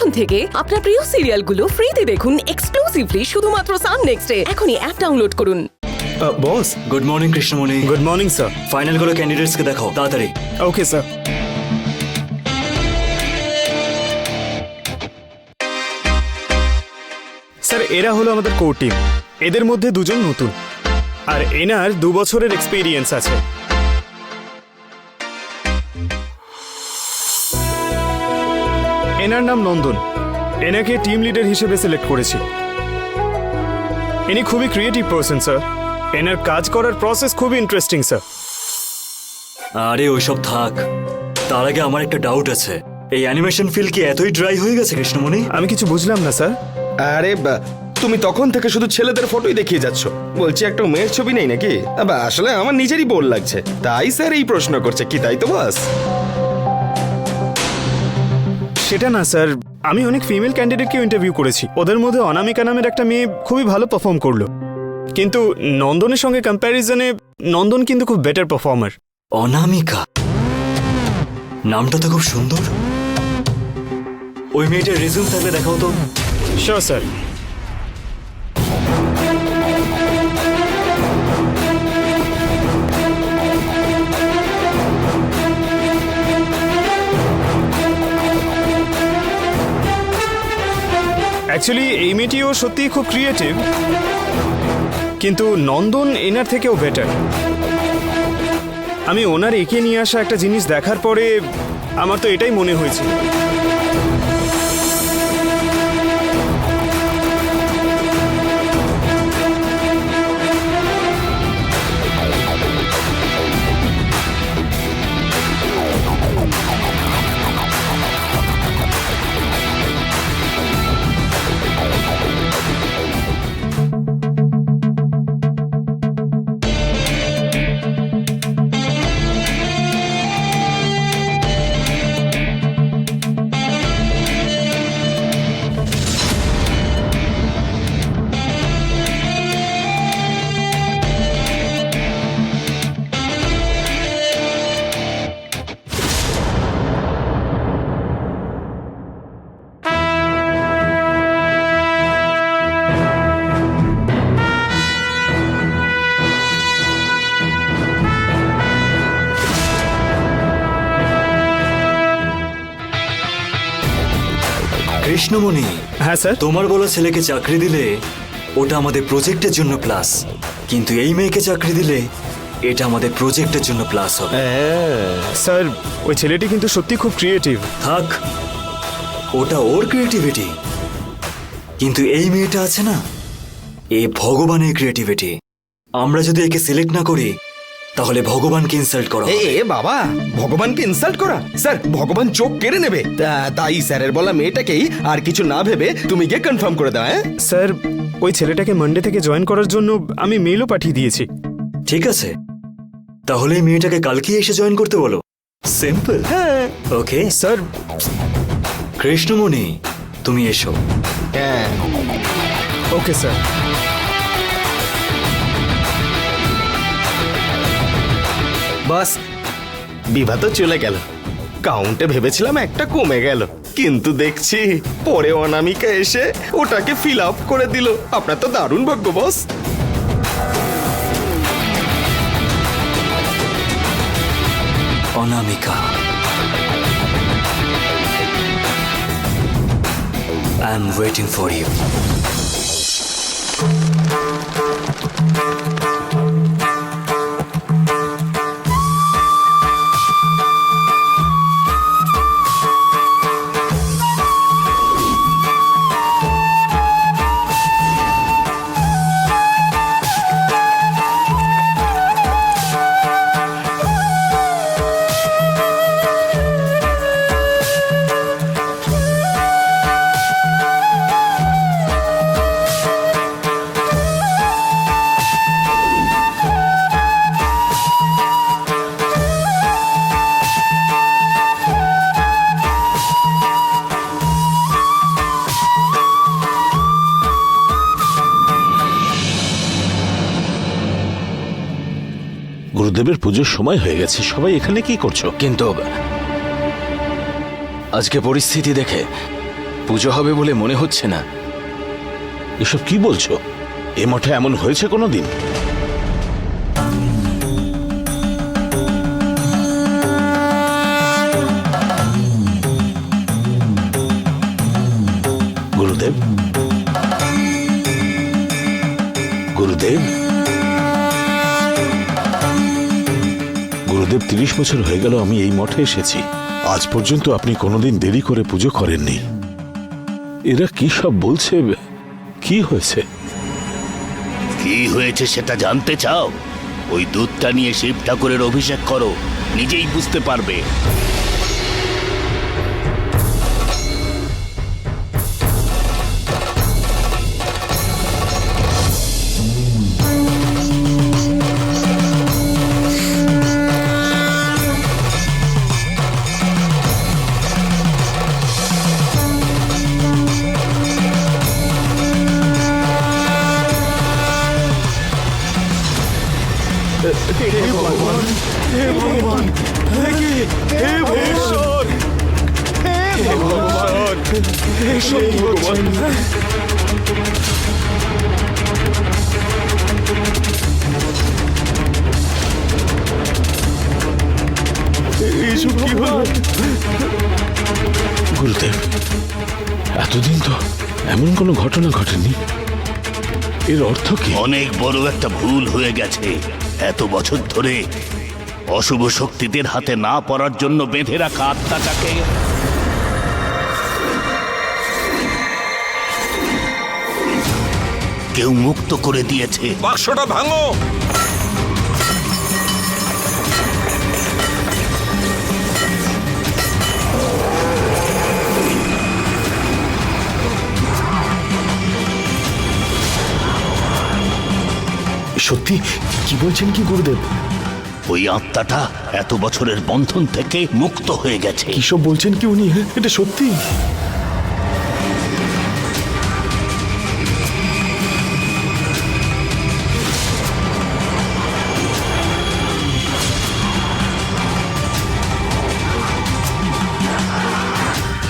এখন থেকে আপনার প্রিয় সিরিয়ালগুলো ফ্রিতে দেখুন এক্সক্লুসিভলি শুধুমাত্র সান নেক্সটে। এখনই অ্যাপ ডাউনলোড করুন। Boss, good morning Krishnamani. Good morning sir. Final করে ক্যান্ডিডেটসকে দেখাও তাড়াতাড়ি। Okay sir. স্যার, এরা হলো আমাদের কোর টিম। এদের মধ্যে দুজন নতুন, আর এনার 2 বছরের এক্সপিরিয়েন্স আছে। এনার নাম নন্দন। এনাকে টিম লিডার হিসেবে সিলেক্ট করেছি। ইনি খুবই ক্রিয়েটিভ পারসন স্যার। এনার কাজ করার প্রসেস খুবই ইন্টারেস্টিং স্যার। আরে ওইসব থাক, তার আগে আমার একটা ডাউট আছে। এই অ্যানিমেশন ফিল্ড কি এতই ড্রাই হয়ে গেছে কৃষ্ণমণি? আমি কিছু বুঝলাম না স্যার। আরে তুমি তখন থেকে শুধু ছেলেদের ফটোই দেখিয়ে যাচ্ছ। বলছি একটা মেয়ের ছবি নেই নাকি? আসলে আমার নিজেরই বোর লাগছে, তাই স্যার এই প্রশ্ন করছে। কি তাই তো বাস? সেটা না স্যার, আমি অনেক ফিমেল ক্যান্ডিডেটকেও ইন্টারভিউ করেছি। ওদের মধ্যে অনামিকা নামের একটা মেয়ে খুবই ভালো পারফর্ম করলো, কিন্তু নন্দনের সঙ্গে কম্প্যারিজনে নন্দন কিন্তু খুব বেটার পারফর্মার। অনামিকা নামটা তো খুব সুন্দর। ওই মেয়েটার রিজিউম থাকলে দেখাও তো। Sure sir. অ্যাকচুয়ালি এই মেয়েটিও সত্যিই খুব ক্রিয়েটিভ, কিন্তু নন্দন এনার থেকেও বেটার। আমি ওনার একে নিয়ে আসা একটা জিনিস দেখার পরে আমার তো এটাই মনে হয়েছে। কৃষ্ণমণি, হ্যাঁ স্যার। তোমার বলা ছেলেকে চাকরি দিলে ওটা আমাদের প্রজেক্টের জন্য প্লাস, কিন্তু এই মেয়েকে চাকরি দিলে এটা আমাদের প্রজেক্টের জন্য প্লাস হবে। স্যার, ওই ছেলেটি কিন্তু সত্যি খুব ক্রিয়েটিভ। থাক, ওটা ওর ক্রিয়েটিভিটি, কিন্তু এই মেয়েটা আছে না, এ ভগবানের ক্রিয়েটিভিটি। আমরা যদি একে সিলেক্ট না করি তাহলে ভগবানকে ইনসাল্ট করা হবে। এ বাবা, ভগবানকে ইনসাল্ট করা? স্যার, ভগবান চোখ কেড়ে নেবে। তাই স্যারের বলা মেয়েটাকেই আর কিছু না ভেবে তুমি গিয়ে কনফার্ম করে দাও। স্যার, ওই ছেলেটাকে মানডে থেকে জয়েন করার জন্য আমি মেইলও পাঠিয়ে দিয়েছি। ঠিক আছে, তাহলে এই মেয়েটাকে কালকেই এসে জয়েন করতে বলো। সিম্পল। হ্যাঁ ওকে স্যার। কৃষ্ণমণি, তুমি এসো। হ্যাঁ, ওকে স্যার। বাস, বিভা তো চলে গেল। কাউন্টে ভেবেছিলাম একটা কমে গেল, কিন্তু দেখছি পরে অনামিকা এসে ওটাকে ফিল আপ করে দিল। আপনার তো দারুণ ভাগ্য বস। অনামিকা, I am waiting for you. গুরুদেবের পুজোর সময় হয়ে গেছে, সবাই এখানে কি করছো? কিন্তু আজকে পরিস্থিতি দেখে পুজো হবে বলে মনে হচ্ছে না। এসব কি বলছো? এ মঠে এমন হয়েছে কোনোদিন? গুরুদেব, গুরুদেব, গুরুদেব, 30 বছর হয়ে গেল আমি এই মঠে এসেছি। আজ পর্যন্ত আপনি কোনোদিন দেরি করে পুজো করেননি। এরা কি সব বলছে? কি হয়েছে? কি হয়েছে সেটা জানতে চাও? ওই দুধটা নিয়ে শিব ঠাকুরের অভিষেক করো, নিজেই বুঝতে পারবে। গুরুদেব, এতদিন তো এমন কোনো ঘটনা ঘটেনি। এর অর্থ কি? অনেক বড় একটা ভুল হয়ে গেছে। এত বছর ধরে অশুভ শক্তিদের হাতে না পড়ার জন্য বেঁধে রাখা আত্মাটাকে কেউ মুক্ত করে দিয়েছে। বাক্সটা ভাঙো। সত্যি? কি বলছেন কি গুরুদেব? ওই আত্মাটা এত বছরের বন্ধন থেকে মুক্ত হয়ে গেছে। কি সব বলছেন কি উনি? এটা সত্যি?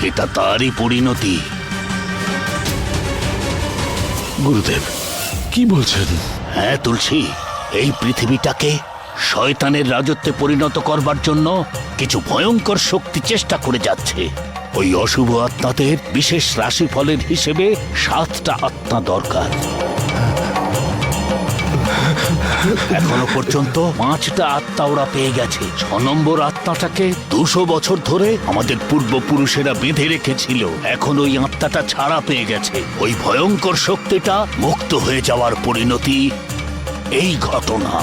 এটা তারই পরিণতি। গুরুদেব, কি বলছেন? হ্যাঁ তুলসী, এই পৃথিবীটাকে শয়তানের রাজত্বে পরিণত করবার জন্য কিছু ভয়ঙ্কর শক্তি চেষ্টা করে যাচ্ছে। ওই অশুভ আত্মাদের বিশেষ রাশিফলের হিসেবে 7টা আত্মা দরকার। এখনো পর্যন্ত 5টা আত্মা ওরা পেয়ে গেছে। 6 নম্বর আত্মাটাকে 200 বছর ধরে আমাদের পূর্বপুরুষেরা বেঁধে রেখেছিল। এখন ওই আত্মাটা ছাড়া পেয়ে গেছে। ওই ভয়ঙ্কর শক্তিটা মুক্ত হয়ে যাওয়ার পরিণতি এই ঘটনা।